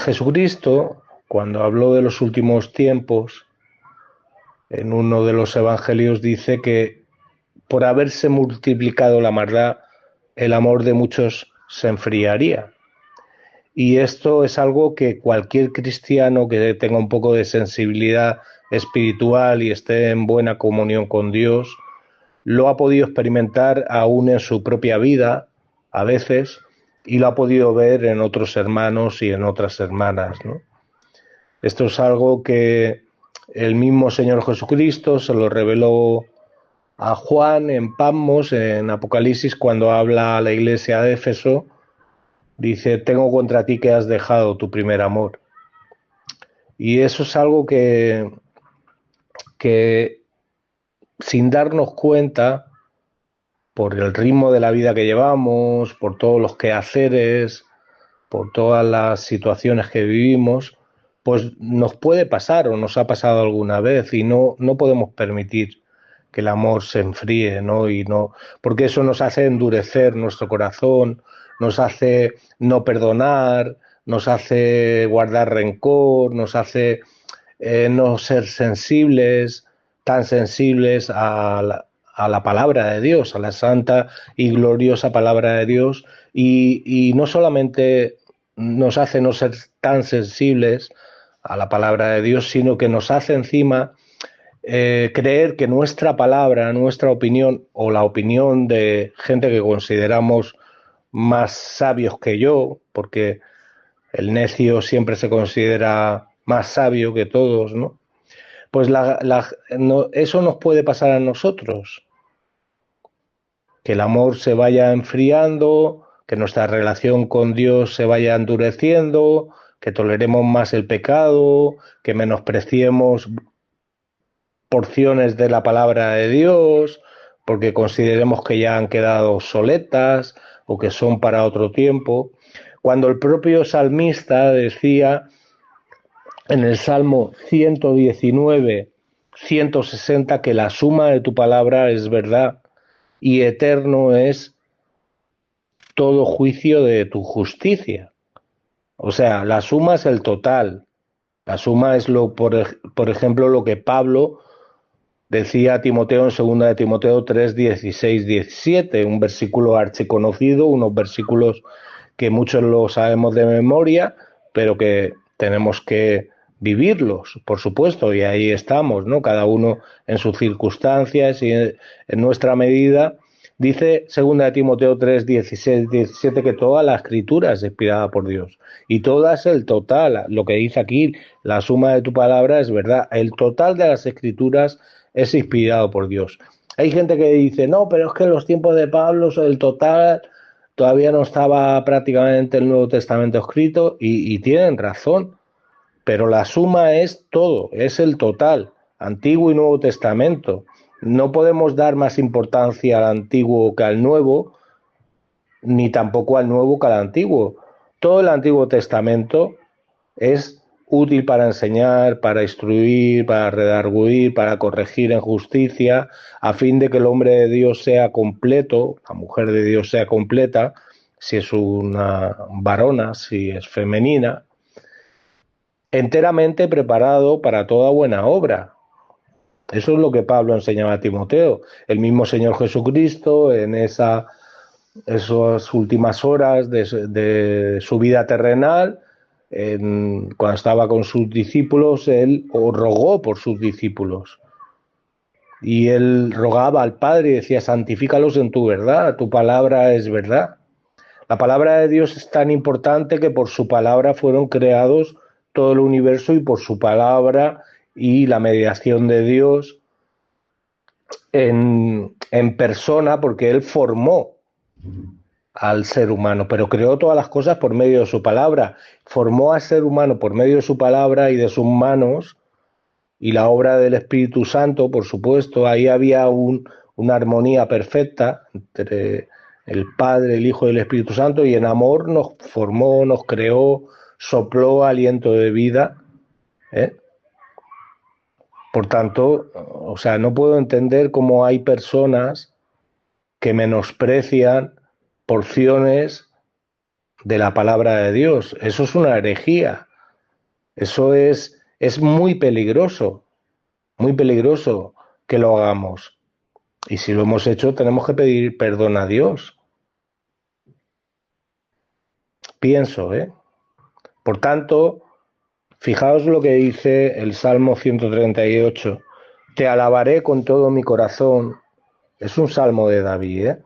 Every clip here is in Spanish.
Jesucristo, cuando habló de los últimos tiempos, en uno de los evangelios dice que por haberse multiplicado la maldad, el amor de muchos se enfriaría. Y esto es algo que cualquier cristiano que tenga un poco de sensibilidad espiritual y esté en buena comunión con Dios, lo ha podido experimentar aún en su propia vida, a veces, y lo ha podido ver en otros hermanos y en otras hermanas, ¿no? Esto es algo que el mismo Señor Jesucristo se lo reveló a Juan en Patmos, en Apocalipsis, cuando habla a la iglesia de Éfeso, dice, tengo contra ti que has dejado tu primer amor. Y eso es algo que sin darnos cuenta, por el ritmo de la vida que llevamos, por todos los quehaceres, por todas las situaciones que vivimos, pues nos puede pasar o nos ha pasado alguna vez y no podemos permitir que el amor se enfríe, ¿no? Y no, porque eso nos hace endurecer nuestro corazón, nos hace no perdonar, nos hace guardar rencor, nos hace no ser sensibles, tan sensibles a la palabra de Dios, a la santa y gloriosa palabra de Dios, y no solamente nos hace no ser tan sensibles a la palabra de Dios, sino que nos hace encima creer que nuestra palabra, nuestra opinión o la opinión de gente que consideramos más sabios que yo, porque el necio siempre se considera más sabio que todos, ¿no? Pues eso nos puede pasar a nosotros, que el amor se vaya enfriando, que nuestra relación con Dios se vaya endureciendo, que toleremos más el pecado, que menospreciemos porciones de la palabra de Dios, porque consideremos que ya han quedado obsoletas o que son para otro tiempo. Cuando el propio salmista decía en el Salmo 119, 160, que la suma de tu palabra es verdad y eterno es todo juicio de tu justicia. O sea, la suma es el total. La suma es por ejemplo, lo que Pablo decía a Timoteo en 2 de Timoteo 3, 16, 17, un versículo archiconocido, unos versículos que muchos lo sabemos de memoria, pero que tenemos que vivirlos, por supuesto, y ahí estamos, ¿no? Cada uno en sus circunstancias y en nuestra medida. Dice 2 de Timoteo 3, 16, 17 que toda la escritura es inspirada por Dios. Y toda es el total, lo que dice aquí, la suma de tu palabra es verdad. El total de las escrituras es inspirado por Dios. Hay gente que dice, no, pero es que en los tiempos de Pablo el total todavía no estaba prácticamente el Nuevo Testamento escrito y tienen razón, pero la suma es todo, es el total, Antiguo y Nuevo Testamento. No podemos dar más importancia al Antiguo que al Nuevo, ni tampoco al Nuevo que al Antiguo. Todo el Antiguo Testamento es útil para enseñar, para instruir, para redarguir, para corregir en justicia, a fin de que el hombre de Dios sea completo, la mujer de Dios sea completa, si es una varona, si es femenina, enteramente preparado para toda buena obra. Eso es lo que Pablo enseñaba a Timoteo. El mismo Señor Jesucristo, en esas últimas horas de su vida terrenal, cuando estaba con sus discípulos, él rogó por sus discípulos. Y él rogaba al Padre y decía, santifícalos en tu verdad, tu palabra es verdad. La palabra de Dios es tan importante que por su palabra fueron creados todo el universo y por su palabra y la mediación de Dios en persona, porque él formó al ser humano, pero creó todas las cosas por medio de su palabra. Formó al ser humano por medio de su palabra y de sus manos, y la obra del Espíritu Santo, por supuesto. Ahí había una armonía perfecta entre el Padre, el Hijo y el Espíritu Santo, y en amor nos formó, nos creó, sopló aliento de vida, ¿eh? Por tanto, o sea, no puedo entender cómo hay personas que menosprecian porciones de la palabra de Dios. Eso es una herejía. Eso es muy peligroso que lo hagamos. Y si lo hemos hecho, tenemos que pedir perdón a Dios. Pienso, ¿eh? Por tanto, fijaos lo que dice el Salmo 138. Te alabaré con todo mi corazón. Es un salmo de David, ¿eh?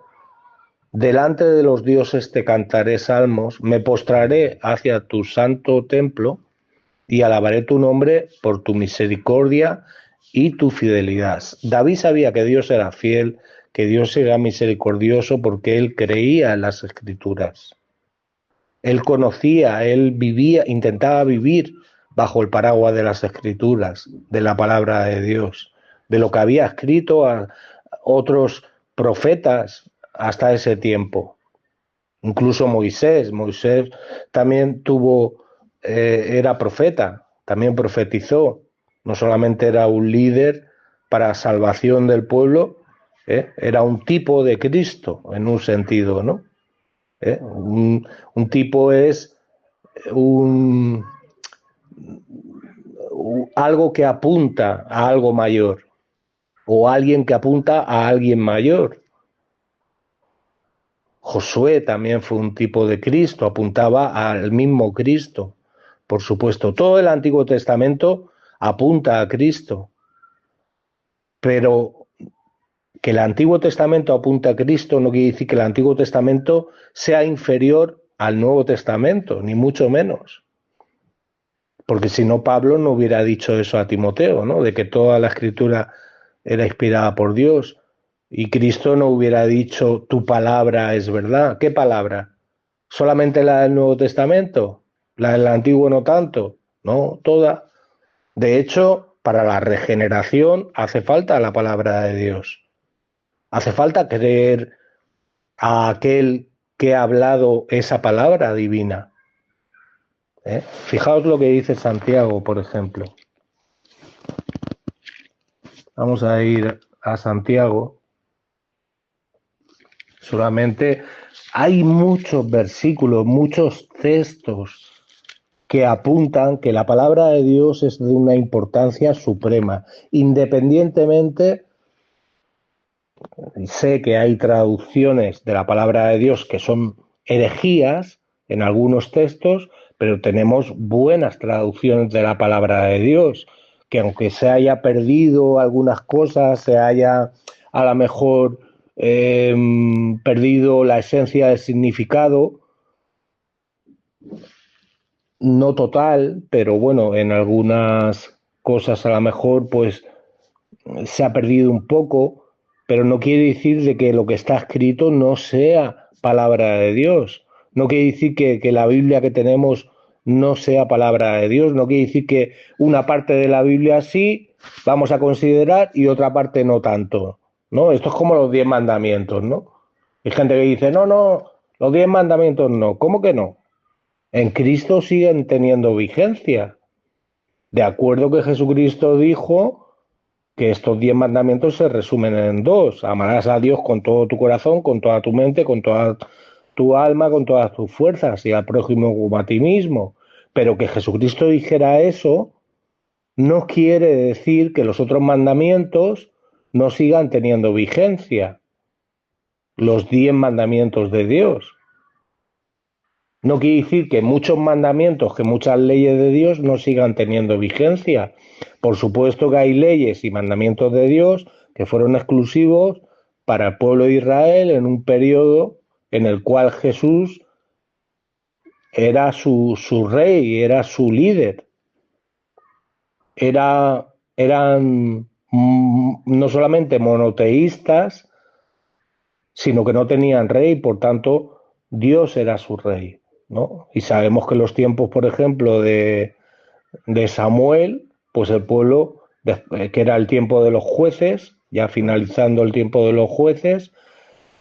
Delante de los dioses te cantaré salmos, me postraré hacia tu santo templo y alabaré tu nombre por tu misericordia y tu fidelidad. David sabía que Dios era fiel, que Dios era misericordioso porque él creía en las Escrituras. Él conocía, él vivía, intentaba vivir bajo el paraguas de las Escrituras, de la palabra de Dios, de lo que había escrito a otros profetas hasta ese tiempo. Incluso Moisés también era profeta, también profetizó, no solamente era un líder para salvación del pueblo, era un tipo de Cristo en un sentido, ¿no? Un tipo es un, algo que apunta a algo mayor o alguien que apunta a alguien mayor. Josué también fue un tipo de Cristo, apuntaba al mismo Cristo. Por supuesto, todo el Antiguo Testamento apunta a Cristo, pero que el Antiguo Testamento apunte a Cristo no quiere decir que el Antiguo Testamento sea inferior al Nuevo Testamento, ni mucho menos. Porque si no, Pablo no hubiera dicho eso a Timoteo, ¿no? De que toda la Escritura era inspirada por Dios. Y Cristo no hubiera dicho, tu palabra es verdad. ¿Qué palabra? ¿Solamente la del Nuevo Testamento? ¿La del Antiguo no tanto? No, toda. De hecho, para la regeneración hace falta la palabra de Dios. Hace falta creer a aquel que ha hablado esa palabra divina. Fijaos lo que dice Santiago, por ejemplo. Vamos a ir a Santiago. Solamente hay muchos versículos, muchos textos que apuntan que la palabra de Dios es de una importancia suprema, independientemente, sé que hay traducciones de la palabra de Dios que son herejías en algunos textos, pero tenemos buenas traducciones de la palabra de Dios, que aunque se haya perdido algunas cosas, se haya a lo mejor perdido la esencia del significado, no total, pero bueno, en algunas cosas a lo mejor pues se ha perdido un poco, pero no quiere decir de que lo que está escrito no sea palabra de Dios. No quiere decir que la Biblia que tenemos no sea palabra de Dios. No quiere decir que una parte de la Biblia sí vamos a considerar y otra parte no tanto, ¿no? Esto es como los 10 mandamientos, ¿no? Hay gente que dice, no, no, los 10 mandamientos no. ¿Cómo que no? En Cristo siguen teniendo vigencia. De acuerdo que Jesucristo dijo que estos 10 mandamientos se resumen en dos. Amarás a Dios con todo tu corazón, con toda tu mente, con toda tu alma, con todas tus fuerzas y al prójimo como a ti mismo. Pero que Jesucristo dijera eso no quiere decir que los otros mandamientos no sigan teniendo vigencia. Los 10 mandamientos de Dios. No quiere decir que muchos mandamientos, que muchas leyes de Dios no sigan teniendo vigencia. Por supuesto que hay leyes y mandamientos de Dios que fueron exclusivos para el pueblo de Israel en un periodo en el cual Jesús era su rey, era su líder. Eran no solamente monoteístas, sino que no tenían rey, por tanto, Dios era su rey, ¿no? Y sabemos que los tiempos, por ejemplo, de Samuel, pues el pueblo, que era el tiempo de los jueces, ya finalizando el tiempo de los jueces,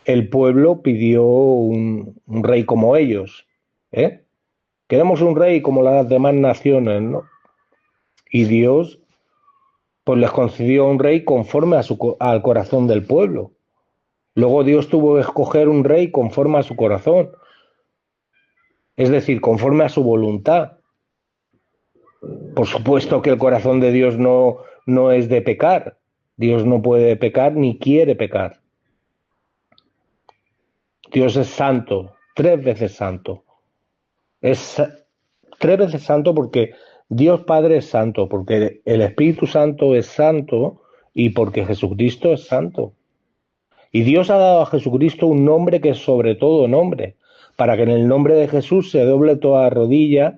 el pueblo pidió un rey como ellos. Queremos un rey como las demás naciones, ¿no? Y Dios, pues les concedió un rey conforme al corazón del pueblo. Luego Dios tuvo que escoger un rey conforme a su corazón, es decir, conforme a su voluntad. Por supuesto que el corazón de Dios no es de pecar. Dios no puede pecar ni quiere pecar. Dios es santo, 3 veces santo. Es 3 veces santo porque Dios Padre es santo, porque el Espíritu Santo es santo y porque Jesucristo es santo. Y Dios ha dado a Jesucristo un nombre que es sobre todo nombre, para que en el nombre de Jesús se doble toda rodilla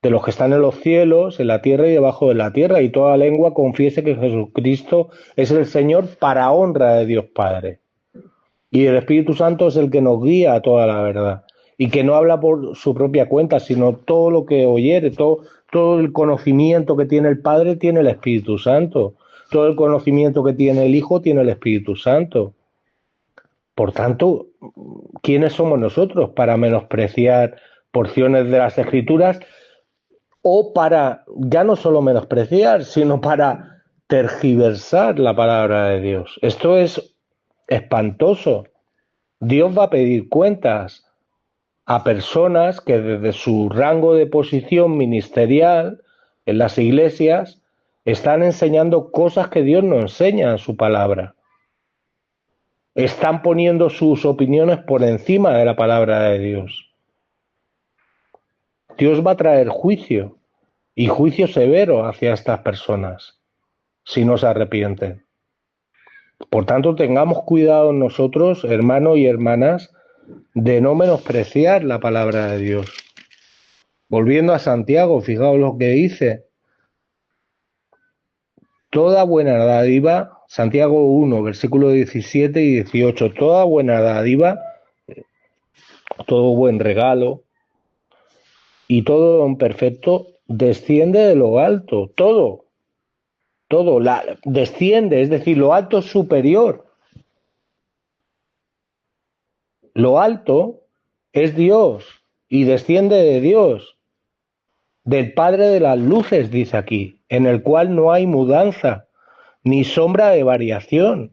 de los que están en los cielos, en la tierra y debajo de la tierra, y toda lengua confiese que Jesucristo es el Señor para honra de Dios Padre. Y el Espíritu Santo es el que nos guía a toda la verdad, y que no habla por su propia cuenta, sino todo lo que oyere, todo el conocimiento que tiene el Padre tiene el Espíritu Santo, todo el conocimiento que tiene el Hijo tiene el Espíritu Santo. Por tanto, ¿quiénes somos nosotros para menospreciar porciones de las Escrituras o para ya no solo menospreciar, sino para tergiversar la palabra de Dios? Esto es espantoso. Dios va a pedir cuentas a personas que desde su rango de posición ministerial en las iglesias están enseñando cosas que Dios no enseña en su palabra. Están poniendo sus opiniones por encima de la palabra de Dios. Dios va a traer juicio, y juicio severo hacia estas personas si no se arrepienten. Por tanto, tengamos cuidado nosotros, hermanos y hermanas, de no menospreciar la palabra de Dios. Volviendo a Santiago, fijaos lo que dice. Toda buena dádiva, Santiago 1, versículos 17 y 18, toda buena dádiva, todo buen regalo y todo don perfecto desciende de lo alto, todo, desciende, es decir, lo alto es superior. Lo alto es Dios y desciende de Dios, del Padre de las luces, dice aquí, en el cual no hay mudanza ni sombra de variación.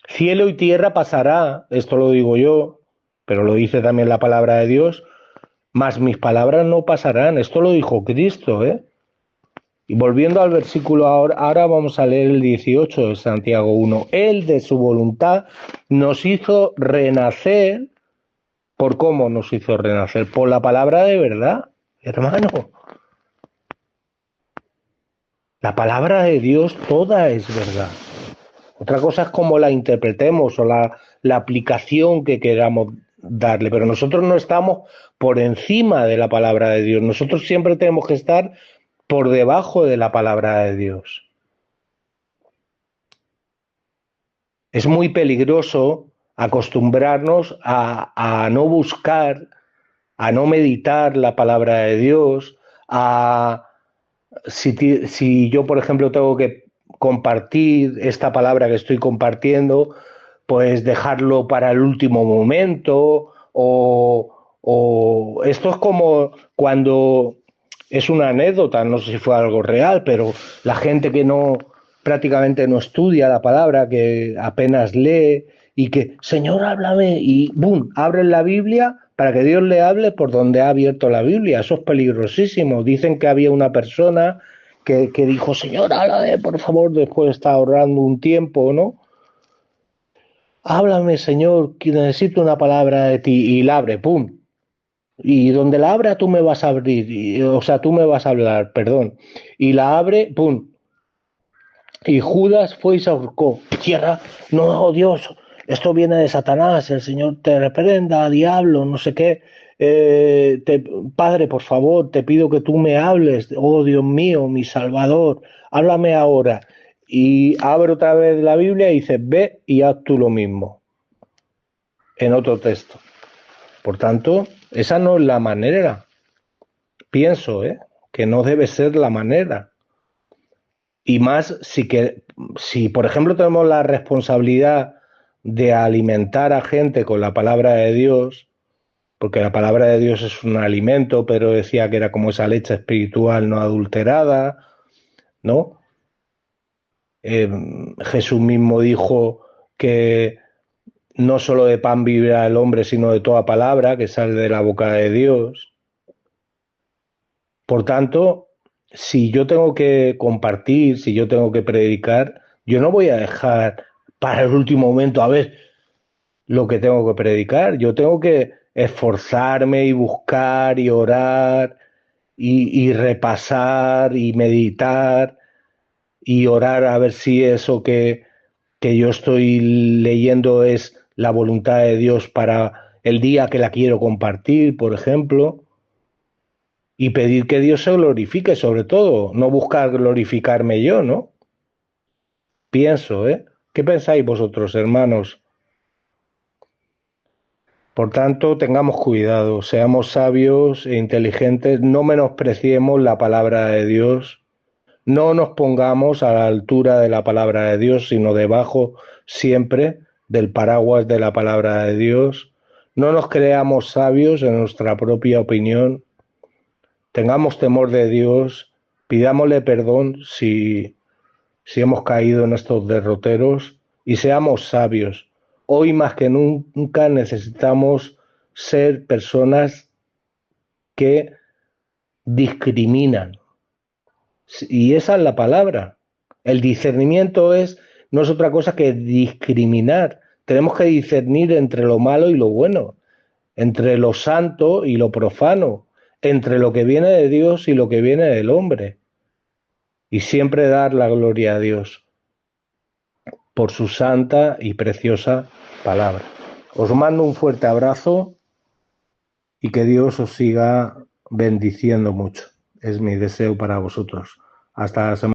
Cielo y tierra pasará, esto lo digo yo, pero lo dice también la palabra de Dios, mas mis palabras no pasarán. Esto lo dijo Cristo, ¿eh? Y volviendo al versículo ahora vamos a leer el 18 de Santiago 1. Él de su voluntad nos hizo renacer. ¿Por cómo nos hizo renacer? Por la palabra de verdad, hermano. La palabra de Dios toda es verdad. Otra cosa es cómo la interpretemos o la aplicación que queramos darle, pero nosotros no estamos por encima de la palabra de Dios. Nosotros siempre tenemos que estar por debajo de la palabra de Dios. Es muy peligroso acostumbrarnos a no buscar, a no meditar la palabra de Dios, si yo, por ejemplo, tengo que compartir esta palabra que estoy compartiendo, pues dejarlo para el último momento o esto es como cuando es una anécdota, no sé si fue algo real, pero la gente que no prácticamente no estudia la palabra, que apenas lee y que, Señor, háblame, y ¡boom!, abren la Biblia para que Dios le hable por donde ha abierto la Biblia. Eso es peligrosísimo. Dicen que había una persona que dijo, Señor, háblame, por favor, después de estar ahorrando un tiempo, ¿no? Háblame, Señor, que necesito una palabra de ti, y la abre, ¡pum! Y donde la abra tú me vas a abrir, o sea, tú me vas a hablar, perdón. Y la abre, ¡pum! Y Judas fue y se ahorcó. Tierra, no, oh Dios, esto viene de Satanás, el Señor te reprenda, diablo, no sé qué. Padre, por favor, te pido que tú me hables, oh Dios mío, mi Salvador, háblame ahora. Y abre otra vez la Biblia y dice, ve y haz tú lo mismo, en otro texto. Por tanto, esa no es la manera. Pienso, que no debe ser la manera. Y más si, por ejemplo, tenemos la responsabilidad de alimentar a gente con la palabra de Dios, porque la palabra de Dios es un alimento, pero decía que era como esa leche espiritual no adulterada, ¿no? Jesús mismo dijo que no solo de pan vivirá el hombre, sino de toda palabra que sale de la boca de Dios. Por tanto, si yo tengo que compartir, si yo tengo que predicar, yo no voy a dejar para el último momento a ver lo que tengo que predicar. Yo tengo que esforzarme y buscar y orar y repasar y meditar y orar a ver si eso que yo estoy leyendo es la voluntad de Dios para el día que la quiero compartir, por ejemplo, y pedir que Dios se glorifique sobre todo, no buscar glorificarme yo, ¿no? Pienso, ¿eh? ¿Qué pensáis vosotros, hermanos? Por tanto, tengamos cuidado, seamos sabios e inteligentes, no menospreciemos la palabra de Dios, no nos pongamos a la altura de la palabra de Dios, sino debajo siempre del paraguas de la palabra de Dios. No nos creamos sabios en nuestra propia opinión. Tengamos temor de Dios, pidámosle perdón si hemos caído en estos derroteros y seamos sabios. Hoy más que nunca necesitamos ser personas que discriminan. Y esa es la palabra. El discernimiento no es otra cosa que discriminar. Tenemos que discernir entre lo malo y lo bueno, entre lo santo y lo profano, entre lo que viene de Dios y lo que viene del hombre. Y siempre dar la gloria a Dios por su santa y preciosa palabra. Os mando un fuerte abrazo y que Dios os siga bendiciendo mucho. Es mi deseo para vosotros. Hasta la semana.